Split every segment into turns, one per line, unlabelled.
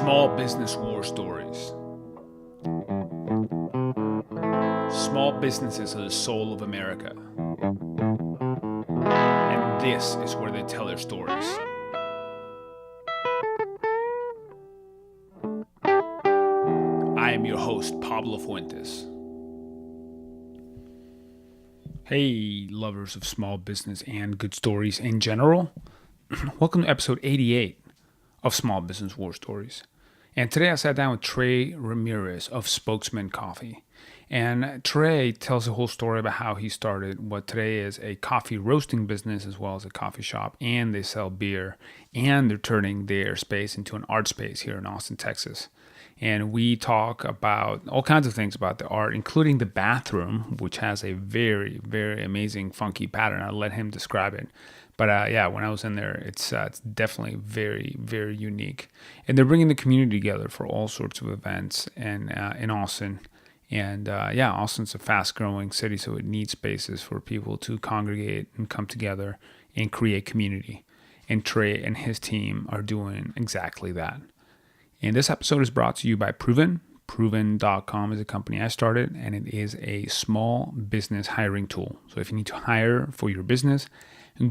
Small business war stories. Small businesses are the soul of America. And this is where they tell their stories. I am your host, Pablo Fuentes. Hey, lovers of small business and good stories in general. Welcome to episode 88 of Small Business War Stories. And today I sat down with Trey Ramirez of Spokesman Coffee. And Trey tells a whole story about how he started what today is a coffee roasting business as well as a coffee shop. And they sell beer. And they're turning their space into an art space here in Austin, Texas. And we talk about all kinds of things about the art, including the bathroom, which has a very, very amazing funky pattern. I'll let him describe it. But when I was in there, it's definitely very, very unique. And they're bringing the community together for all sorts of events and in Austin. And Austin's a fast-growing city, so it needs spaces for people to congregate and come together and create community. And Trey and his team are doing exactly that. And this episode is brought to you by Proven. Proven.com is a company I started, and it is a small business hiring tool. So if you need to hire for your business,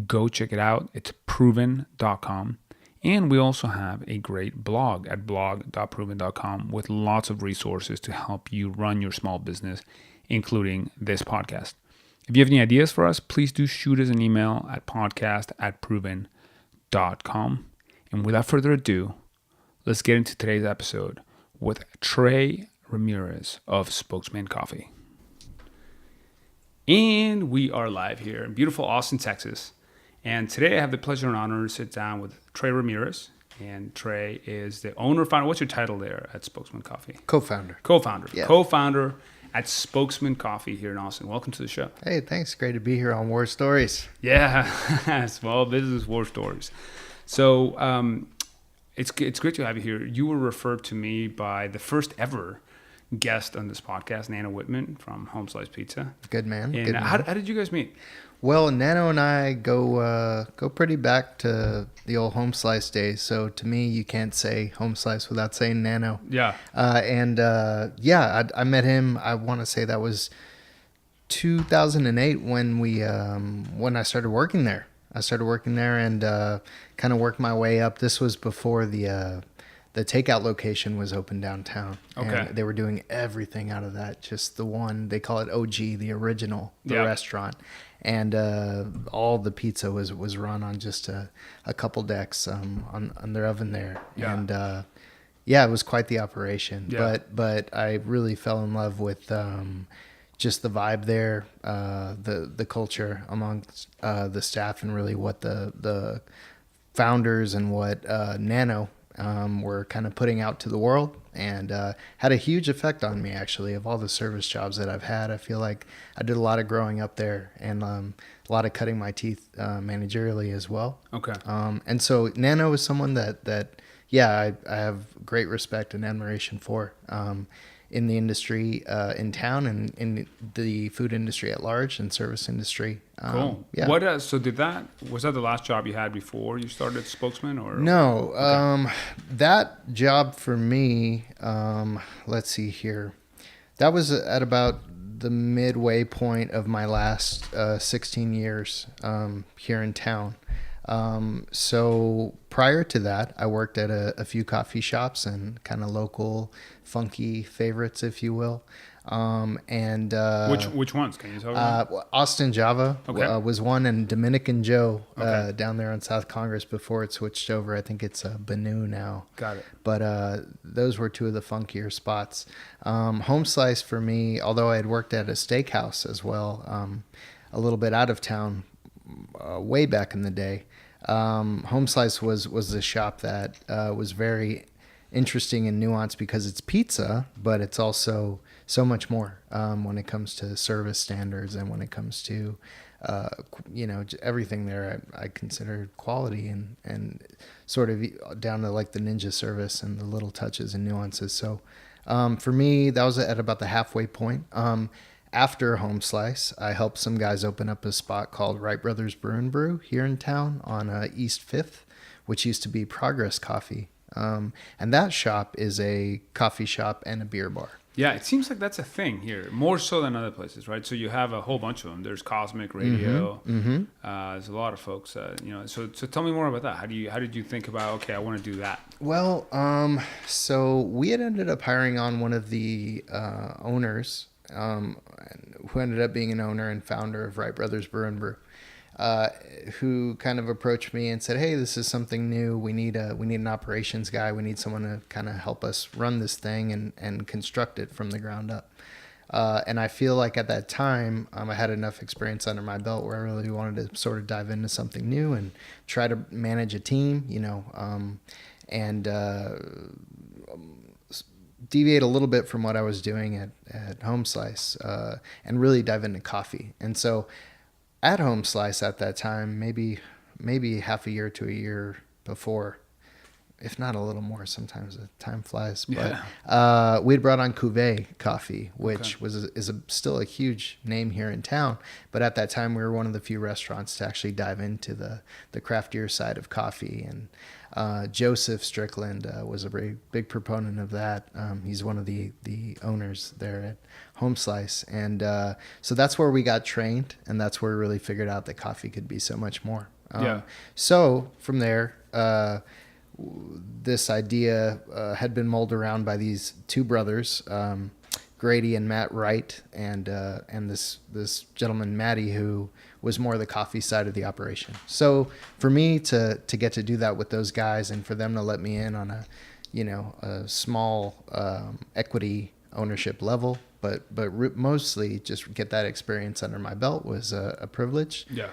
go check it out. It's proven.com. And we also have a great blog at blog.proven.com with lots of resources to help you run your small business, including this podcast. If you have any ideas for us, please do shoot us an email at podcast@proven.com. And without further ado, let's get into today's episode with Trey Ramirez of Spokesman Coffee. And we are live here in beautiful Austin, Texas. And today I have the pleasure and honor to sit down with Trey Ramirez. And Trey is the owner, founder. What's your title there at Spokesman Coffee?
Co-founder.
Yeah. Co-founder at Spokesman Coffee here in Austin. Welcome to the show.
Hey, thanks. Great to be here on War Stories.
Yeah, Small Business War Stories. So it's great to have you here. You were referred to me by the first ever guest on this podcast, Nano Whitman from Home Slice Pizza.
Good man.
And
good man.
How did you guys meet?
Well, Nano and I go pretty back to the old Home Slice days. So to me, you can't say Home Slice without saying Nano.
Yeah.
I met him. I want to say that was 2008 when I started working there. I started working there and kind of worked my way up. This was before the takeout location was open downtown.
Okay.
And they were doing everything out of that. Just the one, they call it OG, the original, the restaurant. And all the pizza was run on just a couple decks on their oven there.
Yeah.
And it was quite the operation.
Yeah.
But I really fell in love with just the vibe there, the culture amongst the staff, and really what the founders and what Nano were kind of putting out to the world, and had a huge effect on me, actually. Of all the service jobs that I've had, I feel like I did a lot of growing up there, and a lot of cutting my teeth managerially as well.
Okay.
And so Nano is someone that I have great respect and admiration for. In the industry in town and in the food industry at large and service industry.
Cool.
Yeah.
What? Was that the last job you had before you started Spokesman, or?
No.
Okay.
That job for me, let's see here. That was at about the midway point of my last 16 years here in town. So prior to that, I worked at a few coffee shops and kind of local funky favorites, if you will.
Which ones can you tell me?
Austin Java was one, and Dominican Joe
Okay.
down there on South Congress before it switched over. I think it's Banu now.
Got it.
But those were two of the funkier spots. Home Slice for me, although I had worked at a steakhouse as well, a little bit out of town, way back in the day. Home Slice was the shop that was very interesting and nuanced because it's pizza, but it's also so much more when it comes to service standards and when it comes to everything there. I consider quality and sort of down to like the ninja service and the little touches and nuances. So for me, that was at about the halfway point. After Home Slice, I helped some guys open up a spot called Wright Brothers Brew and Brew here in town on East 5th, which used to be Progress Coffee. And that shop is a coffee shop and a beer bar.
Yeah, it seems like that's a thing here, more so than other places, right? So you have a whole bunch of them. There's Cosmic Radio. There's a lot of folks, So tell me more about that. How did you think about, okay, I want to do that?
Well, so we had ended up hiring on one of the owners, who ended up being an owner and founder of Wright Brothers Brew and Brew, who kind of approached me and said, "Hey, this is something new. We need an operations guy. We need someone to kind of help us run this thing and construct it from the ground up." And I feel like at that time, I had enough experience under my belt where I really wanted to sort of dive into something new and try to manage a team, and deviate a little bit from what I was doing at Home Slice, and really dive into coffee. And so at Home Slice at that time, maybe half a year to a year before, if not a little more, sometimes time flies. But we'd brought on Cuvée Coffee, which is still a huge name here in town. But at that time, we were one of the few restaurants to actually dive into the craftier side of coffee. And Joseph Strickland was a very big proponent of that. He's one of the owners there at Home Slice. And so that's where we got trained, and that's where we really figured out that coffee could be so much more. So from there, this idea had been mulled around by these two brothers, Grady and Matt Wright, and this gentleman Matty, who was more the coffee side of the operation. So for me to get to do that with those guys, and for them to let me in on a small equity ownership level, but mostly just get that experience under my belt was a privilege. Yeah,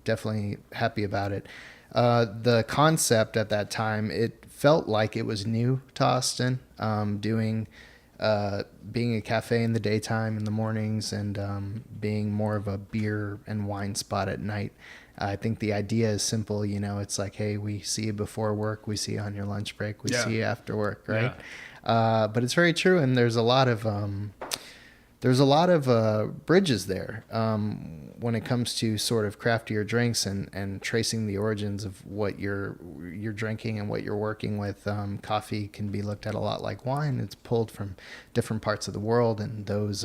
definitely happy about it. The concept at that time, it felt like it was new to Austin, being a cafe in the daytime, in the mornings, and being more of a beer and wine spot at night. I think the idea is simple, it's like, hey, we see you before work, we see you on your lunch break, we see you after work, right? Yeah. But it's very true, and there's a lot of bridges there when it comes to sort of craftier drinks and tracing the origins of what you're drinking and what you're working with. Coffee can be looked at a lot like wine. It's pulled from different parts of the world, and those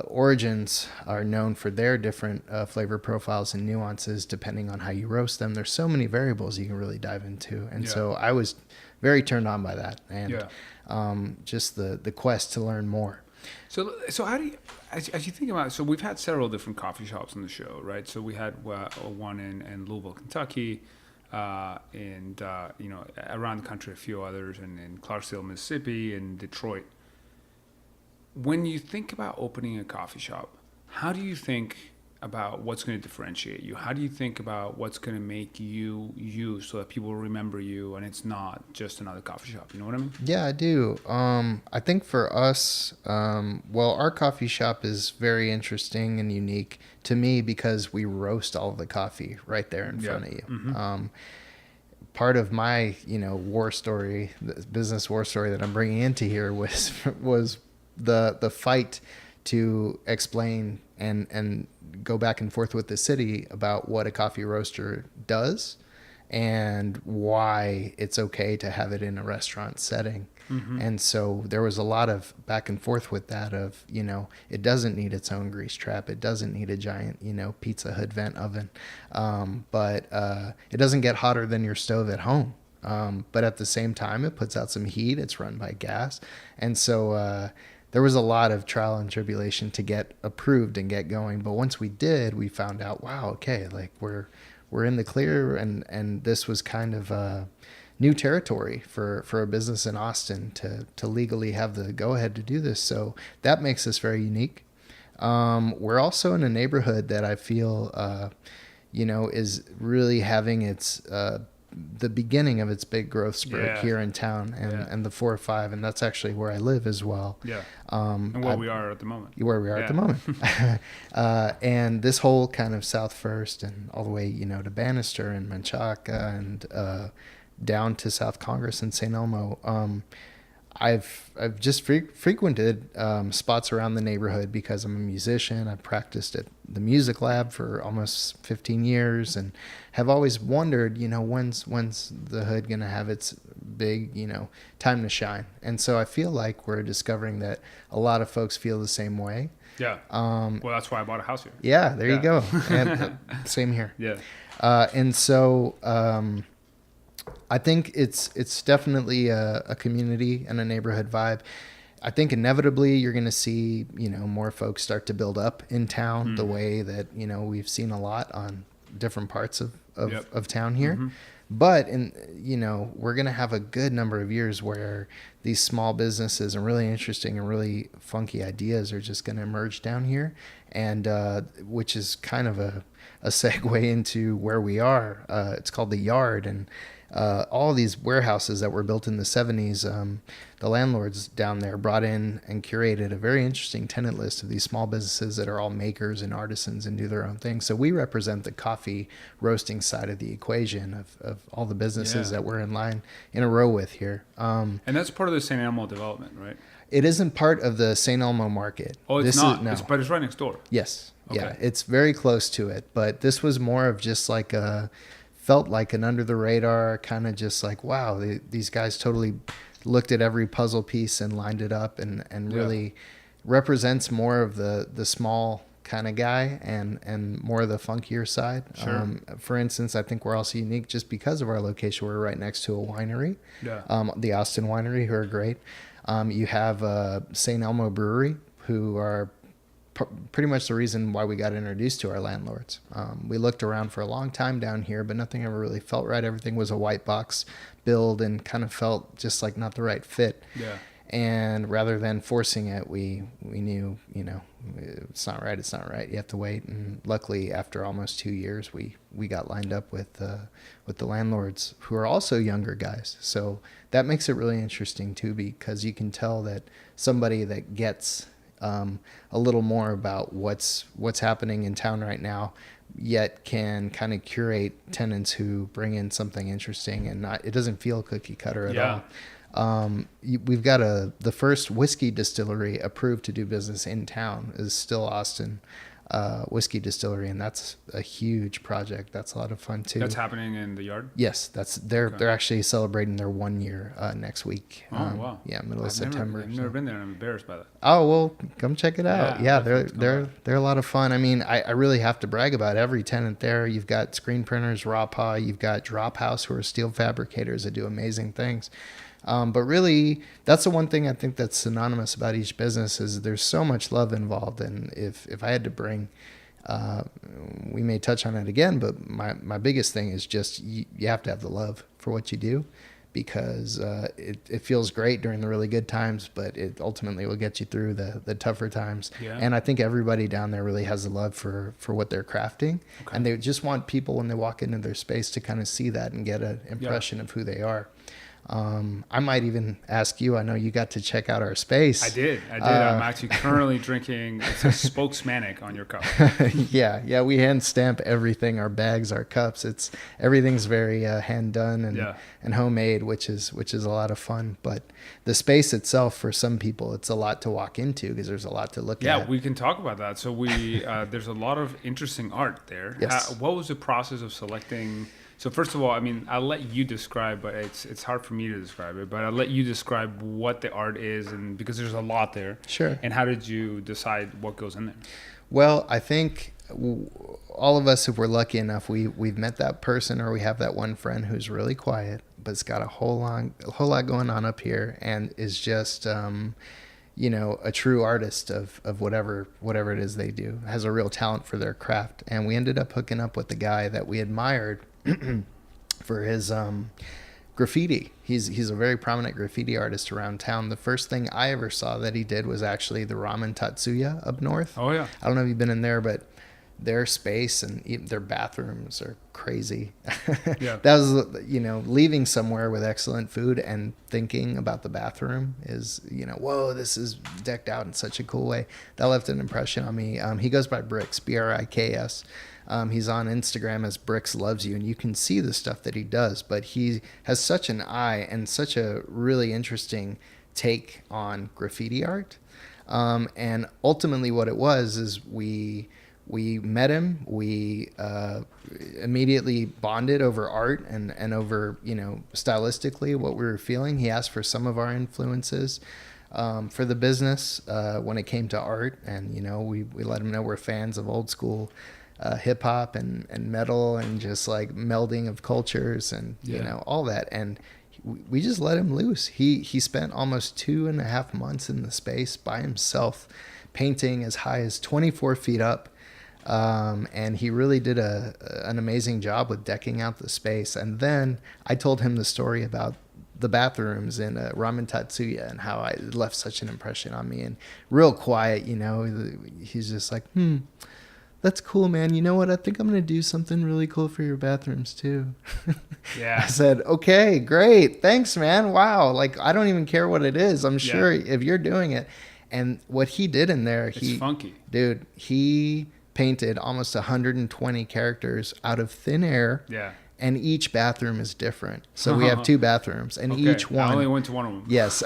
origins are known for their different flavor profiles and nuances depending on how you roast them. There's so many variables you can really dive into, and so I was very turned on by that, and just the quest to learn more.
So how do you, as you think about it, so we've had several different coffee shops on the show, right? So we had one in Louisville, Kentucky, and around the country, a few others, and in Clarksville, Mississippi, and Detroit. When you think about opening a coffee shop, how do you think about what's going to differentiate you? How do you think about what's going to make you you, so that people remember you and it's not just another coffee shop? You know what I mean?
Yeah, I do. I think for us, our coffee shop is very interesting and unique to me because we roast all of the coffee right there in front of you. Mm-hmm. Part of my, war story, the business war story that I'm bringing into here was the fight to explain and go back and forth with the city about what a coffee roaster does and why it's okay to have it in a restaurant setting. Mm-hmm. And so there was a lot of back and forth with that of, it doesn't need its own grease trap. It doesn't need a giant, Pizza Hut vent oven. But it doesn't get hotter than your stove at home. But at the same time, it puts out some heat. It's run by gas. And so there was a lot of trial and tribulation to get approved and get going. But once we did, we found out, wow, okay, like we're in the clear, and this was kind of new territory for a business in Austin to legally have the go-ahead to do this. So that makes us very unique. We're also in a neighborhood that I feel, is really having its the beginning of its big growth spurt here in town, and the 4 or 5, and that's actually where I live as well. Yeah.
And where we are at the moment.
Where we are at the moment. And this whole kind of South First and all the way, to Bannister and Menchaca and down to South Congress and St. Elmo. I've just frequented spots around the neighborhood because I'm a musician. I've practiced at the music lab for almost 15 years and have always wondered, when's the hood going to have its big, time to shine. And so I feel like we're discovering that a lot of folks feel the same way.
Yeah. Well, that's why I bought a house here.
Yeah, there you go. And same here.
Yeah.
And so I think it's definitely a community and a neighborhood vibe. I think inevitably you're going to see, more folks start to build up in town the way that, we've seen a lot on different parts of town here. Mm-hmm. But, we're going to have a good number of years where these small businesses and really interesting and really funky ideas are just going to emerge down here. And which is kind of a segue into where we are. It's called the Yard. And all these warehouses that were built in the 70s, the landlords down there brought in and curated a very interesting tenant list of these small businesses that are all makers and artisans and do their own thing. So we represent the coffee roasting side of the equation of all the businesses that we're in line in a row with here.
And that's part of the St. Elmo development, right?
It isn't part of the St. Elmo market.
Oh, it's not? But it's right next door.
Yes.
Okay.
Yeah, it's very close to it. But this was more of just like felt like an under the radar kind of just like, wow, these guys totally looked at every puzzle piece and lined it up and really represents more of the small kind of guy and more of the funkier side.
Sure.
For instance, I think we're also unique just because of our location. We're right next to a winery, the Austin Winery, who are great. You have St. Elmo Brewery, who are pretty much the reason why we got introduced to our landlords. We looked around for a long time down here, but nothing ever really felt right. Everything was a white box build and kind of felt just like not the right fit.
Yeah.
And rather than forcing it, we knew, it's not right. It's not right. You have to wait. And luckily, after almost 2 years, we got lined up with the landlords, who are also younger guys. So that makes it really interesting too, because you can tell that somebody that gets a little more about what's happening in town right now, yet can kind of curate tenants who bring in something interesting and it doesn't feel cookie cutter at all. We've got the first whiskey distillery approved to do business in town is still Austin Whiskey Distillery, and that's a huge project. That's a lot of fun too.
That's happening in the Yard?
Yes, they're actually celebrating their 1 year next week.
Oh wow!
Yeah, middle of September.
I've never been there, and I'm embarrassed by that.
Oh well, come check it out. Yeah, they're a lot of fun. I mean, I really have to brag about every tenant there. You've got screen printers, Raw Paw. You've got Drop House, who are steel fabricators that do amazing things. But really, that's the one thing I think that's synonymous about each business is there's so much love involved. And if I had to bring, we may touch on it again, but my biggest thing is just you have to have the love for what you do, because it feels great during the really good times, but it ultimately will get you through the tougher times. Yeah. And I think everybody down there really has the love for what they're crafting. Okay. And they just want people when they walk into their space to kind of see that and get an impression of who they are. I might even ask you, I know you got to check out our space.
I did. I'm actually currently drinking, it says Spokesmanic on your cup.
Yeah. We hand stamp everything, our bags, our cups. Everything's very hand done and homemade, which is a lot of fun. But the space itself, for some people, it's a lot to walk into because there's a lot to look at.
Yeah, we can talk about that. So there's a lot of interesting art there.
Yes.
What was the process of selecting? So first of all, I mean, I'll let you describe, but it's hard for me to describe it, but I'll let you describe what the art is, and because there's a lot there.
Sure.
And how did you decide what goes in there?
Well, I think all of us, if we're lucky enough, we've met that person, or we have that one friend who's really quiet, but it's got a whole lot going on up here, and is just a true artist of whatever it is they do, has a real talent for their craft. And we ended up hooking up with the guy that we admired for his graffiti. He's a very prominent graffiti artist around town. The first thing I ever saw that he did was actually the Ramen Tatsuya up north.
Oh yeah.
I don't know if you've been in there, but their space and their bathrooms are crazy. Yeah. That was, leaving somewhere with excellent food and thinking about the bathroom is, whoa, this is decked out in such a cool way. That left an impression on me. He goes by Bricks, Briks. He's on Instagram as Bricks Loves You, and you can see the stuff that he does, but he has such an eye and such a really interesting take on graffiti art. And ultimately what it was is we met him. We immediately bonded over art and over, stylistically what we were feeling. He asked for some of our influences for the business when it came to art. And, we let him know we're fans of old school hip hop and metal and just like melding of cultures and, all that. And we just let him loose. He spent almost 2.5 months in the space by himself, painting as high as 24 feet up. And he really did an amazing job with decking out the space. And then I told him the story about the bathrooms in Ramen Tatsuya and how it left such an impression on me. And real quiet, he's just like, that's cool, man. You know what? I think I'm going to do something really cool for your bathrooms too.
Yeah.
I said, okay, great. Thanks, man. Wow. Like, I don't even care what it is. I'm sure if you're doing it. And what he did in there,
it's funky.
Dude, he painted almost 120 characters out of thin air.
Yeah.
And each bathroom is different. So we have 2 bathrooms, and each one,
I only went to one of them.
Yes,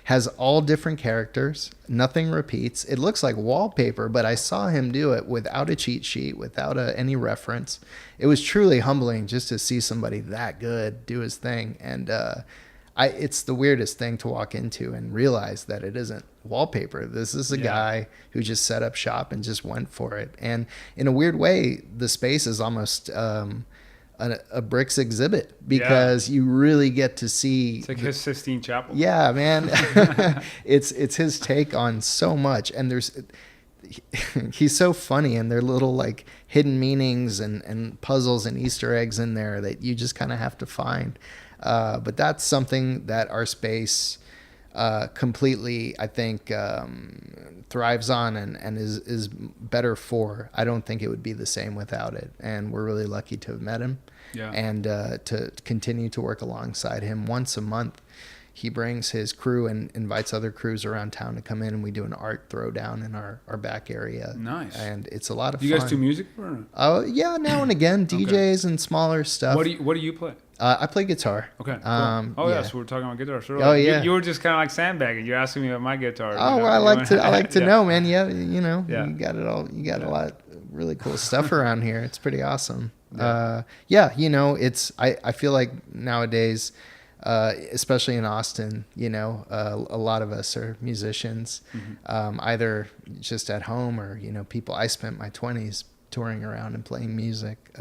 has all different characters. Nothing repeats. It looks like wallpaper, but I saw him do it without a cheat sheet, without any reference. It was truly humbling just to see somebody that good do his thing. And it's the weirdest thing to walk into and realize that it isn't wallpaper. This is a guy who just set up shop and just went for it. And in a weird way, the space is almost a bricks exhibit because you really get to see.
It's like his Sistine Chapel.
Yeah, man. It's his take on so much. And he's so funny, and there are little like hidden meanings and puzzles and Easter eggs in there that you just kind of have to find. But that's something that our space completely, I think, thrives on and is better for. I don't think it would be the same without it. And we're really lucky to have met him and to continue to work alongside him. Once a month, he brings his crew and invites other crews around town to come in, and we do an art throwdown in our back area.
Nice.
And it's a lot of fun.
You guys do music?
Oh, yeah, now and again, DJs and smaller stuff.
What do you play?
I play guitar.
Okay. Cool.
Yeah.
So we're talking about guitar. So you were just kind of like sandbagging. You're asking me about my guitar.
Oh, well, I like to know, man. Yeah, you got it all. You got a lot of really cool stuff around here. It's pretty awesome. It's I feel like nowadays, especially in Austin, a lot of us are musicians, either just at home or people. I spent my 20s touring around and playing music,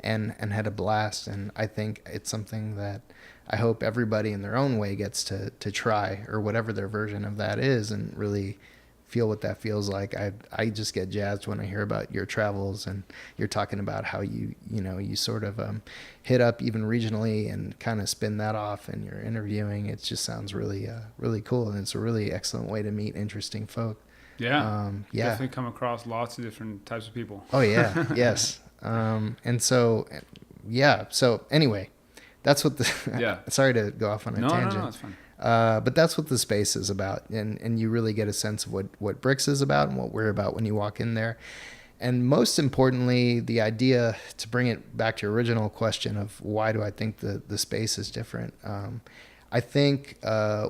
and had a blast. And I think it's something that I hope everybody in their own way gets to try, or whatever their version of that is, and really feel what that feels like. I just get jazzed when I hear about your travels, and you're talking about how you sort of hit up even regionally and kind of spin that off, and you're interviewing. It just sounds really really cool, and it's a really excellent way to meet interesting folk.
Definitely come across lots of different types of people.
Oh yeah. Yes. So anyway, that's what sorry to go off on a tangent.
No, it's fine.
But that's what the space is about. And you really get a sense of what Bricks is about and what we're about when you walk in there. And most importantly, the idea, to bring it back to your original question of why do I think the space is different. I think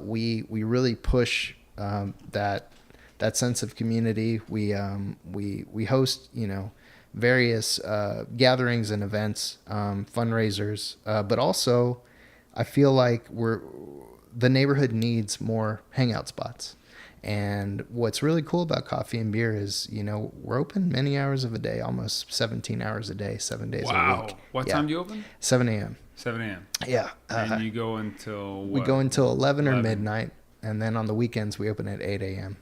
we really push that sense of community. We host, various gatherings and events, fundraisers, but also I feel like the neighborhood needs more hangout spots. And what's really cool about Coffee and Beer is, we're open many hours of a day, almost 17 hours a day, 7 days a week.
Wow. What time do you open?
7 a.m.
7 a.m.
Yeah.
And you go until what?
We go until 11 or midnight. And then on the weekends, we open at 8 a.m.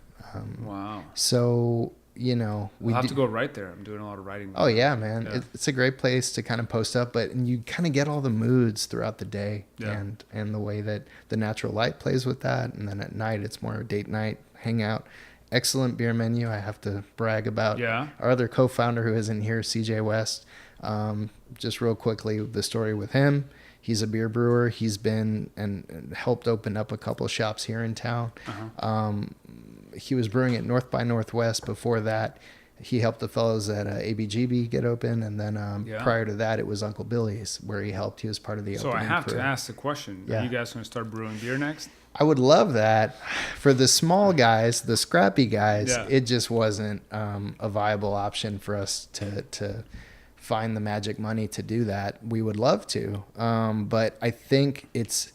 Wow.
So,
I'll have to go right there. I'm doing a lot of writing.
Oh, yeah, man. Yeah. It's a great place to kind of post up, but you kind of get all the moods throughout the day and the way that the natural light plays with that. And then at night, it's more date night, hangout. Excellent beer menu. I have to brag about our other co-founder who isn't here, CJ West. Just real quickly, the story with him. He's a beer brewer. He's been and helped open up a couple of shops here in town. He was brewing at North by Northwest before that. he helped the fellows at ABGB get open, and then
Yeah.
prior to that, it was Uncle Billy's where he helped. He was part of the
So I
opening.
have to ask the question: Are
Yeah.
you guys going to start brewing beer next?
I would love that. For the small guys, the scrappy guys,
Yeah.
it just wasn't a viable option for us to find the magic money to do that. We would love to, but I think it's,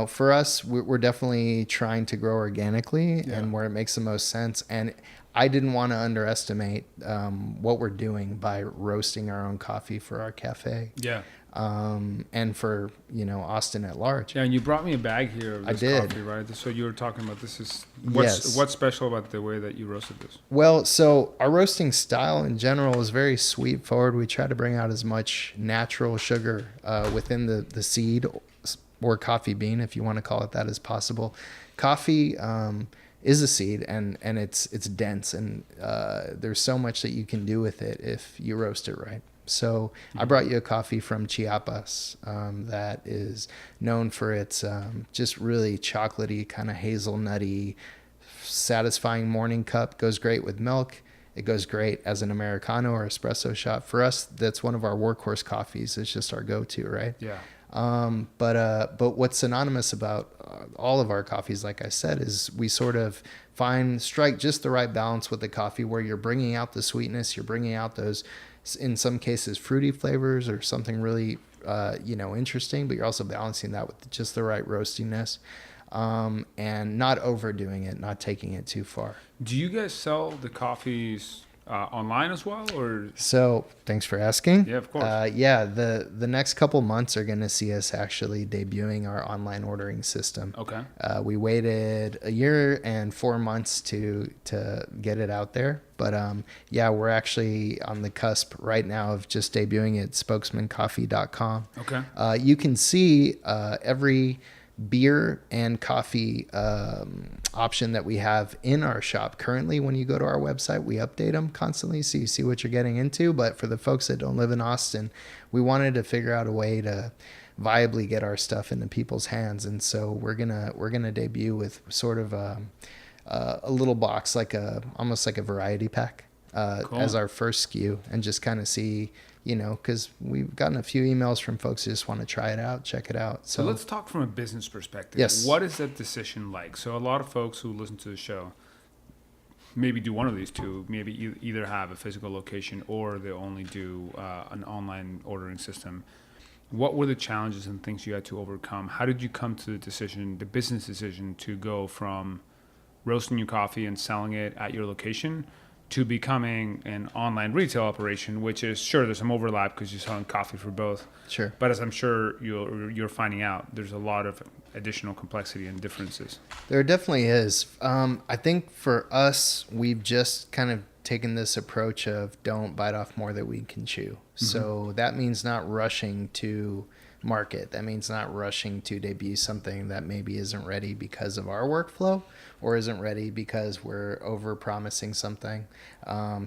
for us, we're definitely trying to grow organically and where it makes the most sense. And I didn't want to underestimate what we're doing by roasting our own coffee for our cafe.
Yeah.
And for, Austin at large.
Yeah, and you brought me a bag here of this
did.
coffee, right? So you were talking about this is
Yes.
what's special about the way that you roasted this?
Well, so our roasting style in general is very sweet forward. We try to bring out as much natural sugar within the seed or coffee bean, if you want to call it that, as possible. Coffee is a seed, and it's dense, and there's so much that you can do with it if you roast it right. So I brought you a coffee from Chiapas that is known for its just really chocolatey, kind of hazelnutty, satisfying morning cup. Goes great with milk. It goes great as an Americano or espresso shot. For us, that's one of our workhorse coffees. It's just our go-to, right?
Yeah.
But what's synonymous about all of our coffees, like I said, is we sort of strike just the right balance with the coffee where you're bringing out the sweetness, you're bringing out those, in some cases, fruity flavors or something really, interesting, but you're also balancing that with just the right roastiness, and not overdoing it, not taking it too far.
Do you guys sell the coffees online as well, or?
So thanks for asking.
Yeah, of course.
The next couple months are going to see us actually debuting our online ordering system.
Okay.
We waited a year and 4 months to get it out there. But we're actually on the cusp right now of just debuting it at spokesmancoffee.com.
Okay.
You can see every beer and coffee option that we have in our shop currently. When you go to our website, we update them constantly so you see what you're getting into. But for the folks that don't live in Austin, we wanted to figure out a way to viably get our stuff into people's hands, and so we're gonna debut with sort of a little box, almost like a variety pack,
Cool.
as our first SKU, and just kind of see, because we've gotten a few emails from folks who just want to try it out, check it out.
So let's talk from a business perspective.
Yes.
What is that decision like? So a lot of folks who listen to the show maybe do one of these two. Maybe you either have a physical location or they only do an online ordering system. What were the challenges and things you had to overcome? How did you come to the business decision to go from roasting your coffee and selling it at your location to becoming an online retail operation, which is, sure, there's some overlap because you're selling coffee for both.
Sure.
But as I'm sure you're finding out, there's a lot of additional complexity and differences.
There definitely is. I think for us, we've just kind of taken this approach of don't bite off more than we can chew. Mm-hmm. So that means not rushing to market. That means not rushing to debut something that maybe isn't ready because of our workflow or isn't ready because we're over promising something.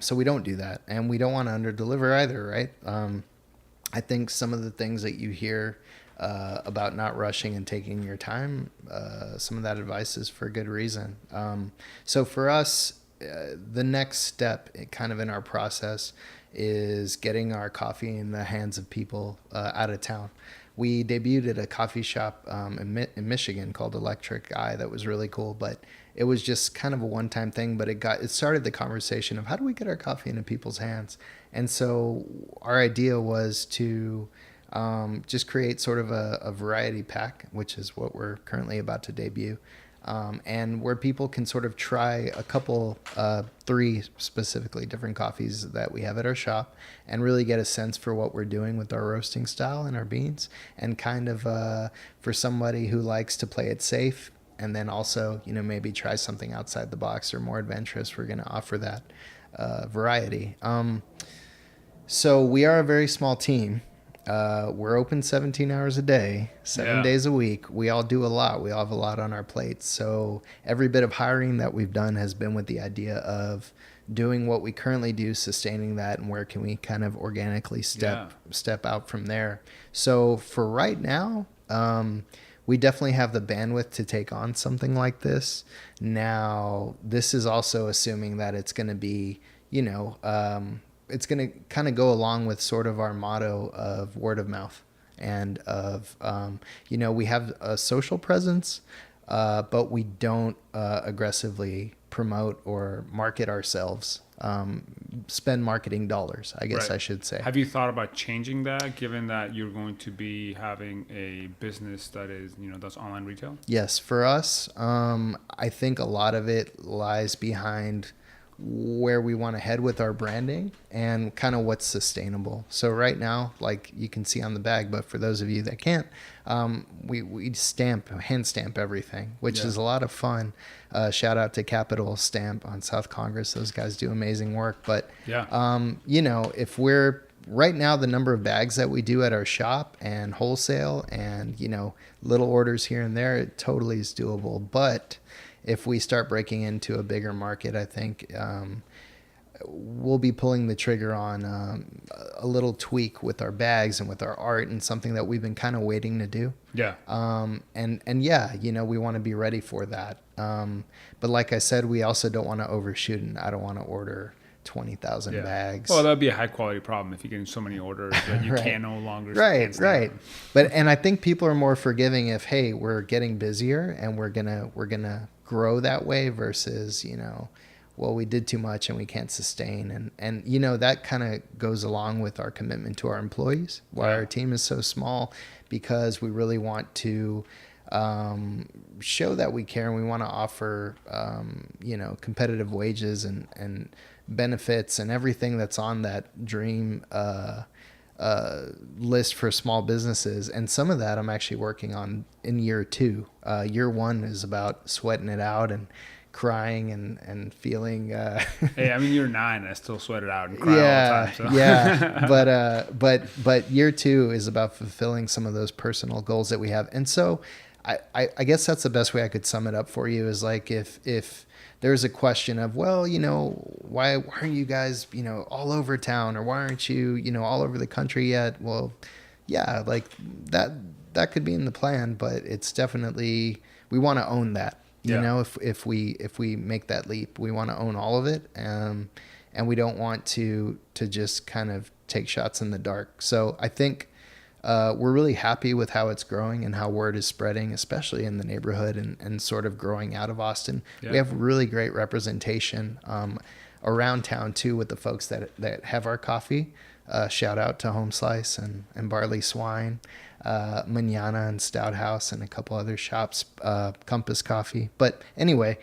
So we don't do that, and we don't want to under deliver either, right? I think some of the things that you hear about not rushing and taking your time, some of that advice is for good reason. So for us, the next step kind of in our process is getting our coffee in the hands of people out of town. We debuted at a coffee shop in Michigan called Electric Eye that was really cool, but it was just kind of a one-time thing, but it started the conversation of how do we get our coffee into people's hands? And so our idea was to just create sort of a variety pack, which is what we're currently about to debut, and where people can sort of try a couple, 3 specifically different coffees that we have at our shop and really get a sense for what we're doing with our roasting style and our beans, and kind of for somebody who likes to play it safe and then also, maybe try something outside the box or more adventurous, we're going to offer that variety. So we are a very small team. We're open 17 hours a day, 7 days a week. We all do a lot. We all have a lot on our plates. So every bit of hiring that we've done has been with the idea of doing what we currently do, sustaining that, and where can we kind of organically step out from there. So for right now, we definitely have the bandwidth to take on something like this. Now, this is also assuming that it's going to be, it's going to kind of go along with sort of our motto of word of mouth and of, we have a social presence, but we don't aggressively promote or market ourselves, spend marketing dollars, I guess
Right.
I should say.
Have you thought about changing that, given that you're going to be having a business that is, does online retail?
Yes, for us, I think a lot of it lies behind where we want to head with our branding and kind of what's sustainable. So right now, like you can see on the bag, but for those of you that can't, we hand stamp everything, which is a lot of fun. Shout out to Capital Stamp on South Congress. Those guys do amazing work. But, if we're right now, the number of bags that we do at our shop and wholesale and, little orders here and there, it totally is doable. But if we start breaking into a bigger market, I think we'll be pulling the trigger on a little tweak with our bags and with our art, and something that we've been kind of waiting to do.
Yeah.
We want to be ready for that. But like I said, we also don't want to overshoot, and I don't want to order 20,000 bags.
Well, that'd be a high quality problem if you're getting so many orders that you
Right.
can no longer.
Right. And I think people are more forgiving if, hey, we're getting busier and we're gonna grow that way versus, well, we did too much and we can't sustain. And that kind of goes along with our commitment to our employees, why our team is so small, because we really want to show that we care, and we want to offer, competitive wages and benefits and everything that's on that dream list for small businesses. And some of that I'm actually working on in year 2. Year 1 is about sweating it out and crying and feeling.
Hey, I mean, you're 9. I still sweat it out and cry all the time. So.
Yeah. But year 2 is about fulfilling some of those personal goals that we have. And so I guess that's the best way I could sum it up for you, is like if there's a question of, well, why aren't you guys, all over town, or why aren't you, all over the country yet? Well, yeah, like that could be in the plan, but it's definitely, we want to own that. If we make that leap, we want to own all of it. And we don't want to just kind of take shots in the dark. So I think we're really happy with how it's growing and how word is spreading, especially in the neighborhood and sort of growing out of Austin. Yeah. We have really great representation around town too, with the folks that have our coffee. Shout out to Home Slice and Barley Swine, Manana and Stout House, and a couple other shops, Compass Coffee. But anyway,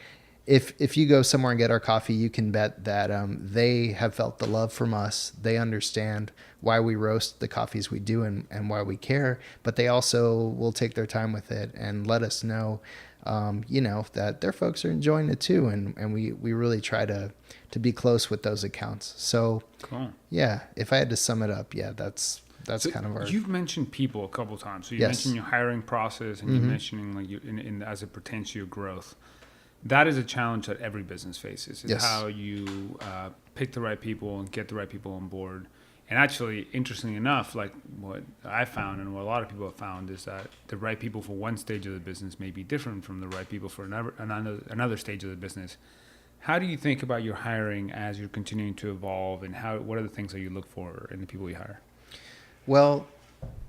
if you go somewhere and get our coffee, you can bet that they have felt the love from us. They understand why we roast the coffees we do and why we care, but they also will take their time with it and let us know, that their folks are enjoying it too. And we really try to be close with those accounts. So
cool.
Yeah, if I had to sum it up, that's so kind of our.
You've mentioned people a couple of times. So you
Yes.
mentioned your hiring process, and you're mentioning like you in as it pertains to your growth. That is a challenge that every business faces. Is
Yes.
how you pick the right people and get the right people on board. And actually, interestingly enough, like what I found and what a lot of people have found is that the right people for one stage of the business may be different from the right people for another stage of the business. How do you think about your hiring as you're continuing to evolve, and what are the things that you look for in the people you hire?
Well,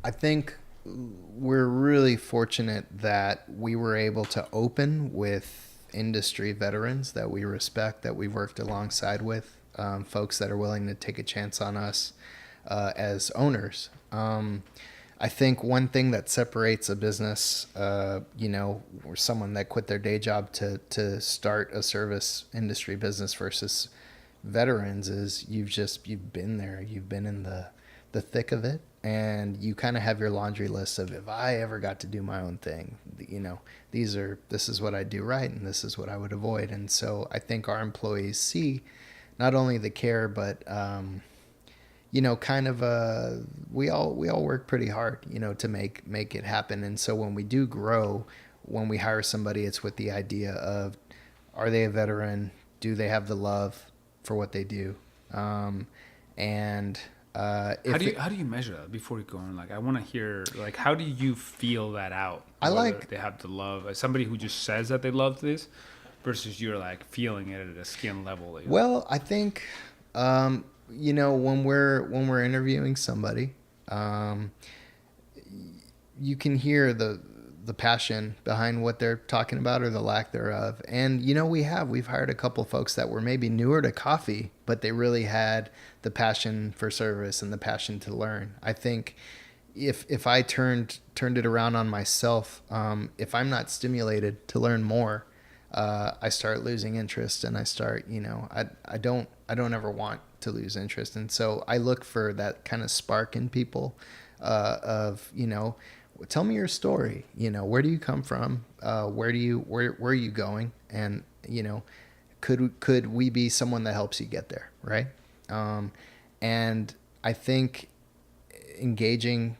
I think we're really fortunate that we were able to open with industry veterans that we respect, that we've worked alongside with, folks that are willing to take a chance on us as owners. I think one thing that separates a business, or someone that quit their day job to start a service industry business versus veterans, is you've been there, you've been in the thick of it, and you kind of have your laundry list of, if I ever got to do my own thing, this is what I do right, and this is what I would avoid. And so I think our employees see not only the care, but we all work pretty hard, to make it happen. And so when we do grow, when we hire somebody, it's with the idea of, are they a veteran? Do they have the love for what they do? How
do you measure that before you go on? Like, I want to hear, like, how do you feel that out? They have the love. As somebody who just says that they love this versus you're like feeling it at a skin level.
Well, I think When we're interviewing somebody, um, you can hear the passion behind what they're talking about or the lack thereof. And we've hired a couple of folks that were maybe newer to coffee, but they really had the passion for service and the passion to learn. I think if I turned it around on myself, if I'm not stimulated to learn more, I start losing interest, and I start, I don't ever want to lose interest. And so I look for that kind of spark in people, of, tell me your story. Where do you come from? Where are you going? And, could we be someone that helps you get there? Right. And I think engaging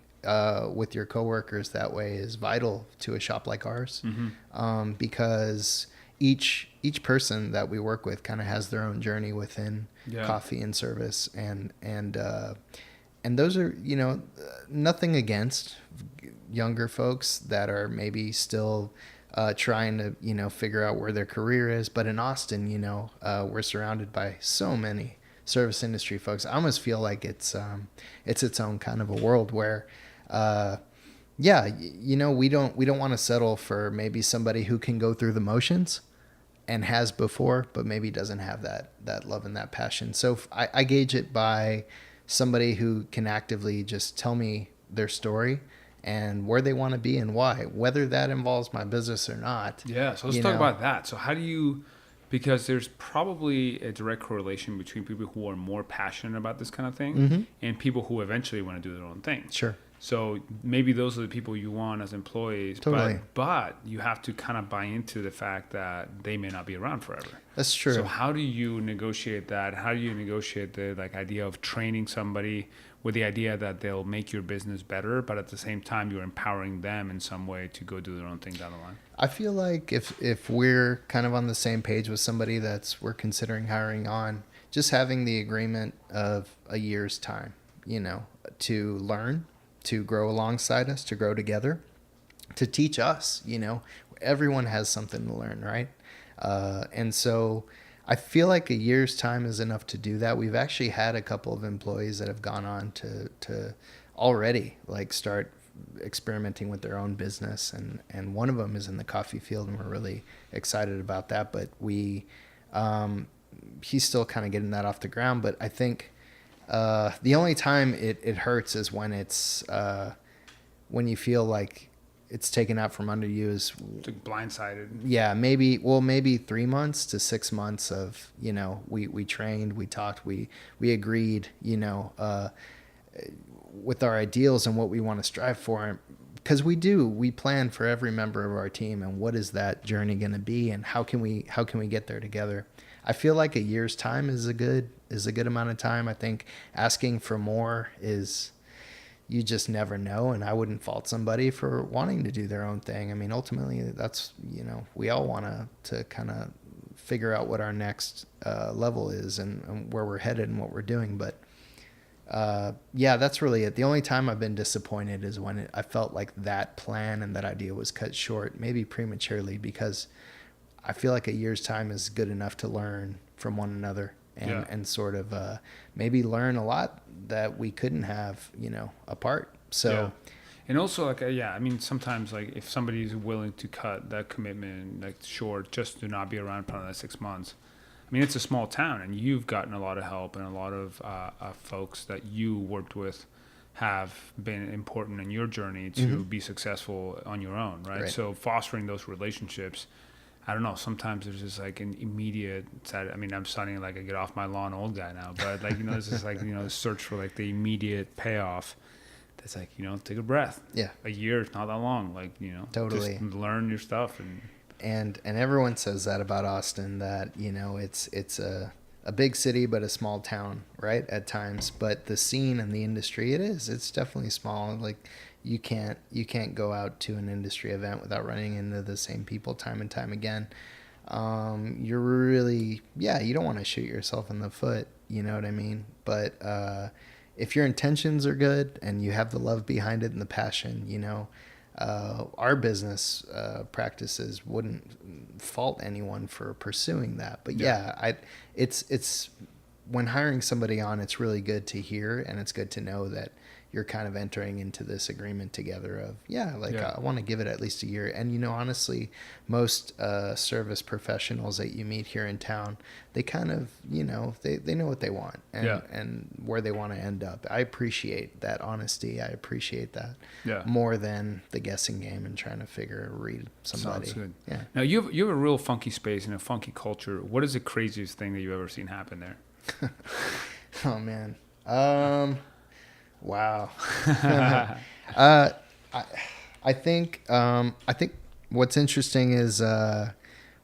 with your coworkers that way is vital to a shop like ours, because each person that we work with kind of has their own journey within coffee and service, and those are, nothing against younger folks that are maybe still trying to figure out where their career is. But in Austin, we're surrounded by so many service industry folks. I almost feel like it's its own kind of a world where we don't want to settle for maybe somebody who can go through the motions and has before, but maybe doesn't have that love and that passion. So I gauge it by somebody who can actively just tell me their story and where they want to be and why, whether that involves my business or not.
Yeah, so let's talk about that. So how do you, because there's probably a direct correlation between people who are more passionate about this kind of thing and people who eventually want to do their own thing.
Sure.
So maybe those are the people you want as employees,
totally.
but you have to kind of buy into the fact that they may not be around forever.
That's true.
So how do you negotiate that? How do you negotiate the idea of training somebody with the idea that they'll make your business better, but at the same time you're empowering them in some way to go do their own thing down the line?
I feel like if we're kind of on the same page with somebody we're considering hiring on, just having the agreement of a year's time, to learn, to grow alongside us, to grow together, to teach us, everyone has something to learn, right? And so I feel like a year's time is enough to do that. We've actually had a couple of employees that have gone on to already start experimenting with their own business. And one of them is in the coffee field, and we're really excited about that. But he's still kind of getting that off the ground. But I think the only time it hurts is when it's when you feel like it's taken out from under you, is
like blindsided.
Yeah, maybe 3 months to 6 months of, we trained, we talked, we agreed, with our ideals and what we want to strive for. Because we plan for every member of our team, and what is that journey going to be, and how can we get there together. I feel like a year's time is a good amount of time. I think asking for more is, you just never know, and I wouldn't fault somebody for wanting to do their own thing. I mean, ultimately, that's, we all want to kind of figure out what our next level is and where we're headed and what we're doing. But that's really it. The only time I've been disappointed is when I felt like that plan and that idea was cut short, maybe prematurely, because I feel like a year's time is good enough to learn from one another. And sort of maybe learn a lot that we couldn't have, apart. So,
and also I mean, sometimes if somebody's willing to cut that commitment short just to not be around for another 6 months, I mean, it's a small town, and you've gotten a lot of help, and a lot of folks that you worked with have been important in your journey to be successful on your own, right? So fostering those relationships, I don't know, sometimes there's just an immediate, I mean, I'm sounding like a get off my lawn old guy now, but it's just the search for the immediate payoff. That's take a breath. Yeah. A year is not that long.
Totally.
Just learn your stuff.
And everyone says that about Austin, that, it's a big city, but a small town, right? At times, but the scene and the industry, it's definitely small. You can't go out to an industry event without running into the same people time and time again. You're really, you don't want to shoot yourself in the foot, you know what I mean? But if your intentions are good and you have the love behind it and the passion, our business practices wouldn't fault anyone for pursuing that. But it's when hiring somebody on, it's really good to hear, and it's good to know that you're kind of entering into this agreement together of, I want to give it at least a year. And, you know, honestly, most service professionals that you meet here in town, they kind of, you know, they know what they want and where they want to end up. I appreciate that honesty. I appreciate that more than the guessing game and trying to read somebody.
Sounds good.
Yeah.
Now, you have a real funky space and a funky culture. What is the craziest thing that you've ever seen happen there?
Oh, man. Wow. I think what's interesting is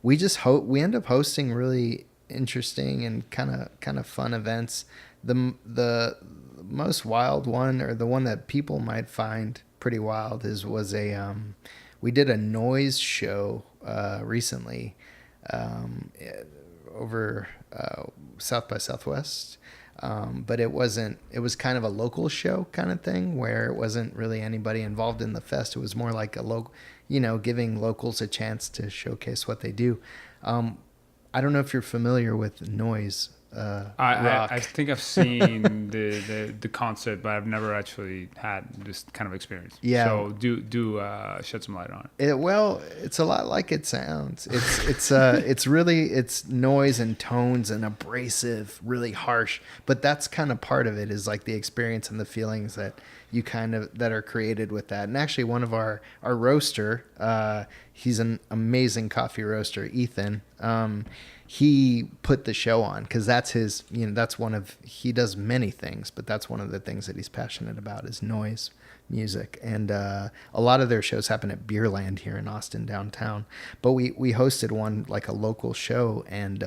we end up hosting really interesting and kind of fun events. The most wild one, or the one that people might find pretty wild, we did a noise show recently over South by Southwest. But it was kind of a local show kind of thing where it wasn't really anybody involved in the fest. It was more like a local, you know, giving locals a chance to showcase what they do. I don't know if you're familiar with noise.
I think I've seen the concept, but I've never actually had this kind of experience.
Yeah.
So do shed some light on it.
Well, it's a lot like it sounds. It's noise and tones and abrasive, really harsh. But that's kind of part of it, is like the experience and the feelings that you that are created with that. And actually, one of our roaster, he's an amazing coffee roaster, Ethan. He put the show on because that's his, you know, he does many things, but that's one of the things that he's passionate about is noise music. And a lot of their shows happen at Beerland here in Austin downtown. But we hosted one, like a local show, and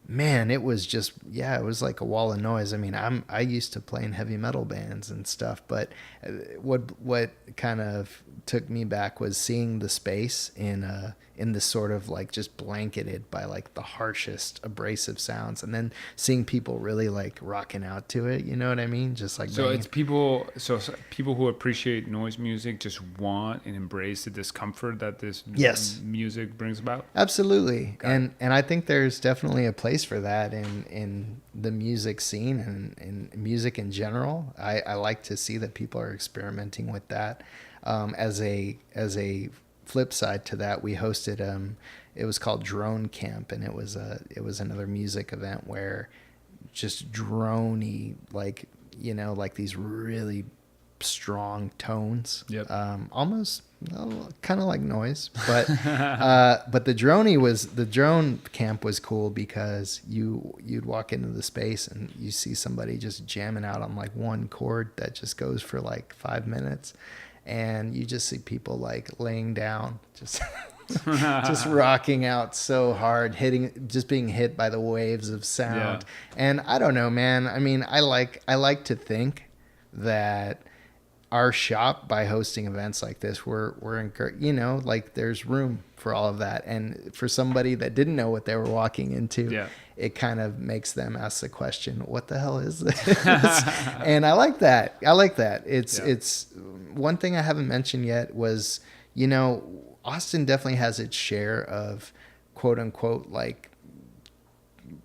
man, it was just, it was like a wall of noise. I mean, I used to play in heavy metal bands and stuff, but what kind of took me back was seeing the space in this sort of like just blanketed by like the harshest abrasive sounds, and then seeing people really like rocking out to it. You know what I mean? Just like
it's people. So people who appreciate noise music just want and embrace the discomfort that this music brings about.
Absolutely, and I think there's definitely a place for that in the music scene and in music in general. I like to see that people are experimenting with that. As a flip side to that, we hosted it was called Drone Camp, and it was another music event where just droney, like, you know, like these really strong tones, almost kind of like noise, but but the drone camp was cool because you'd walk into the space and you see somebody just jamming out on like one chord that just goes for like 5 minutes. And you just see people like laying down, just rocking out so hard, just being hit by the waves of sound. Yeah. And I don't know, man. I mean, I like to think that our shop, by hosting events like this, we're you know, like there's room for all of that. And for somebody that didn't know what they were walking into, it kind of makes them ask the question, what the hell is this? And I like that. It's one thing I haven't mentioned yet was, you know, Austin definitely has its share of quote unquote like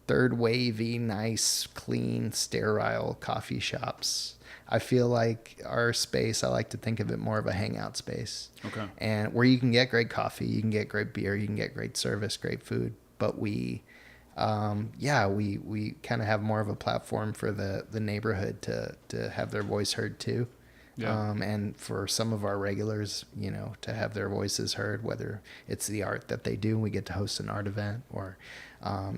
third wavy, nice, clean, sterile coffee shops. I feel like our space, I like to think of it more of a hangout space. Okay. And where you can get great coffee, you can get great beer, you can get great service, great food. But we kind of have more of a platform for the neighborhood to have their voice heard too. Yeah. And for some of our regulars, you know, to have their voices heard, whether it's the art that they do, we get to host an art event, or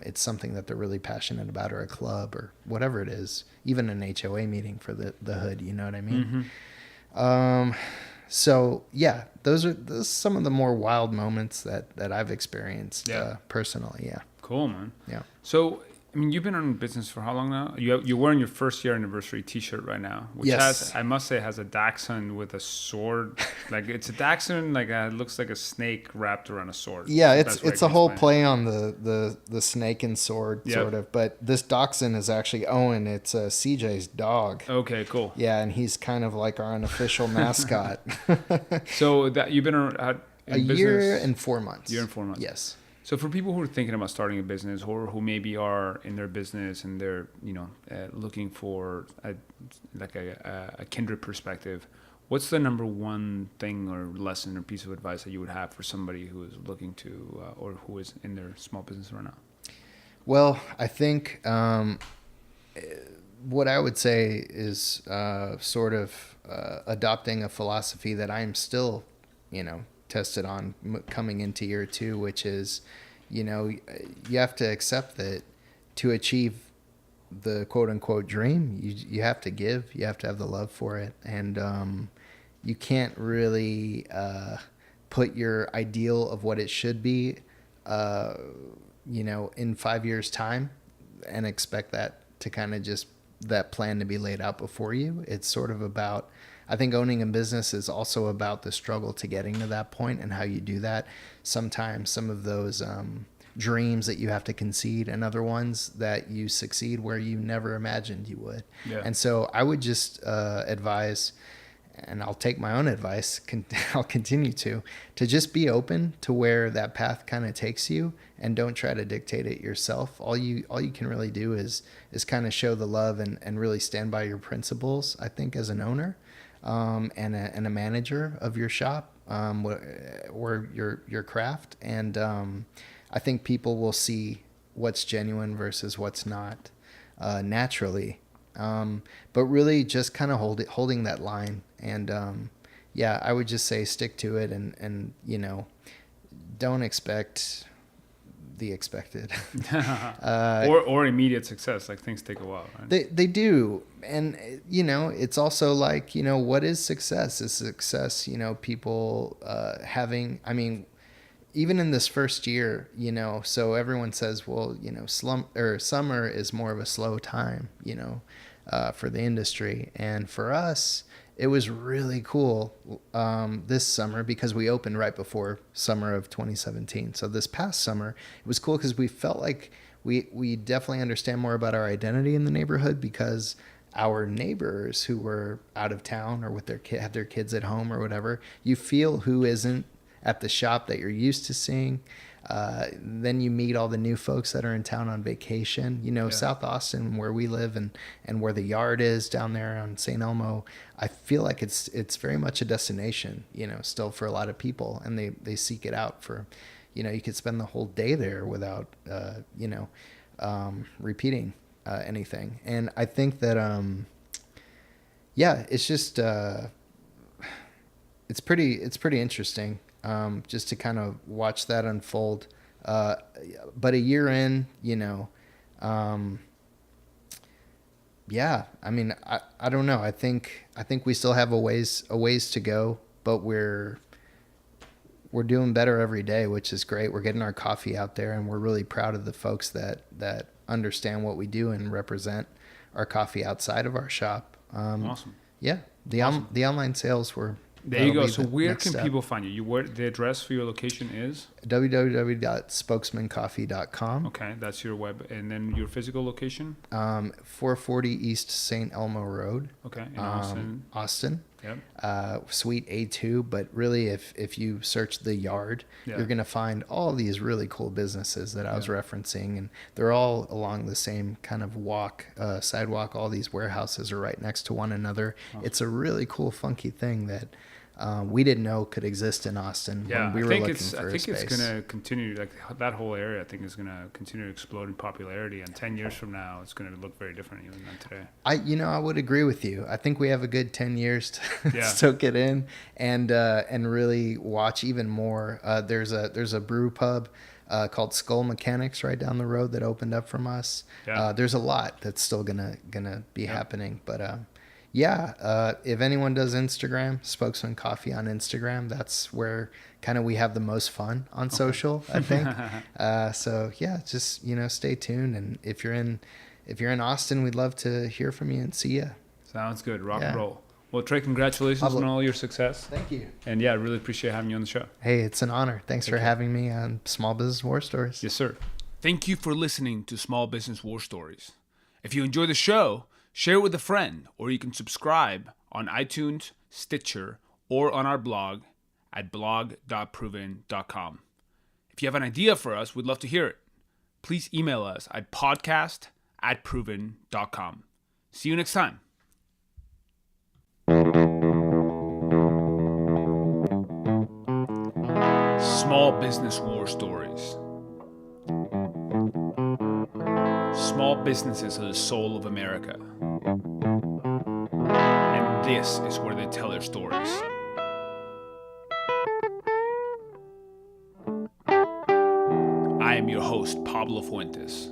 it's something that they're really passionate about, or a club, or whatever it is, even an HOA meeting for the hood, you know what I mean? Mm-hmm. So yeah, those are some of the more wild moments that I've experienced personally. Yeah.
Cool, man.
Yeah.
So, I mean, you've been in business for how long now? You're wearing your first year anniversary T-shirt right now, which I must say, has a dachshund with a sword. Like, it's a dachshund, like it looks like a snake wrapped around a sword.
Yeah, it's a whole play on the snake and sword sort of. But this dachshund is actually Owen. It's CJ's dog.
Okay, cool.
Yeah, and he's kind of like our unofficial mascot.
So that you've been in
a year and 4 months.
Year and 4 months.
Yes.
So for people who are thinking about starting a business or who maybe are in their business and they're, looking for a kindred perspective, what's the number one thing or lesson or piece of advice that you would have for somebody who is looking to or who is in their small business right now?
Well, I think what I would say is sort of adopting a philosophy that I'm still, tested on coming into year 2, which is, you have to accept that to achieve the quote unquote dream, you have to give, you have to have the love for it. And you can't really put your ideal of what it should be, in 5 years time and expect that to kind of just that plan to be laid out before you. It's sort of about, I think owning a business is also about the struggle to getting to that point and how you do that. Sometimes some of those dreams that you have to concede and other ones that you succeed where you never imagined you would.
Yeah.
And so I would just advise, and I'll take my own advice, I'll continue to just be open to where that path kind of takes you, and don't try to dictate it yourself. All you can really do is kind of show the love and really stand by your principles, I think, as an owner and a manager of your shop or your craft. And I think people will see what's genuine versus what's not naturally. But really just kind of holding that line. And I would just say stick to it and don't expect the expected.
or immediate success. Like, things take a while, right?
They do. And, it's also like, what is success? Is success, people having, even in this first year, so everyone says, well, summer is more of a slow time, for the industry. And for us, it was really cool this summer because we opened right before summer of 2017. So this past summer, it was cool because we felt like we definitely understand more about our identity in the neighborhood, because our neighbors who were out of town or with have their kids at home or whatever, you feel who isn't at the shop that you're used to seeing. Then you meet all the new folks that are in town on vacation. South Austin, where we live, and where the yard is down there on St. Elmo, I feel like it's very much a destination, still for a lot of people, and they seek it out for, you could spend the whole day there without, repeating anything. And I think that, it's just, it's pretty interesting. Just to kind of watch that unfold. But a year in, I don't know. I think we still have a ways to go, but we're doing better every day, which is great. We're getting our coffee out there, and we're really proud of the folks that understand what we do and represent our coffee outside of our shop.
Awesome.
Yeah. The online sales were.
There you go. So where can people find you? The address for your location is?
www.spokesmancoffee.com.
Okay, that's your web. And then your physical location?
440 East St. Elmo Road.
Okay, in Austin.
Austin.
Yep.
Suite A2. But really, if you search the yard, you're going to find all these really cool businesses that I was referencing. And they're all along the same kind of sidewalk. All these warehouses are right next to one another. Awesome. It's a really cool, funky thing that we didn't know could exist in Austin when we were looking for a space. I think
it's going to continue, like that whole area, I think is going to continue to explode in popularity. And 10 years from now, it's going to look very different even than today.
I would agree with you. I think we have a good 10 years to soak it in and really watch even more. There's a brew pub called Skull Mechanics right down the road that opened up from us. Yeah. There's a lot that's still gonna be happening, but if anyone does Instagram, Spokesman Coffee on Instagram, that's where kind of we have the most fun on social, I think. Just stay tuned, and if you're in Austin, we'd love to hear from you and see you.
Sounds good. Rock and roll. Well, Trey, congratulations on all your success.
Thank you.
And I really appreciate having you on the show.
Hey, it's an honor. Thanks for having me on Small Business War Stories.
Yes, sir. Thank you for listening to Small Business War Stories. If you enjoy the show, share it with a friend, or you can subscribe on iTunes, Stitcher, or on our blog at blog.proven.com. If you have an idea for us, we'd love to hear it. Please email us at podcast@proven.com. See you next time. Small Business War Stories. Small businesses are the soul of America. And this is where they tell their stories. I am your host, Pablo Fuentes.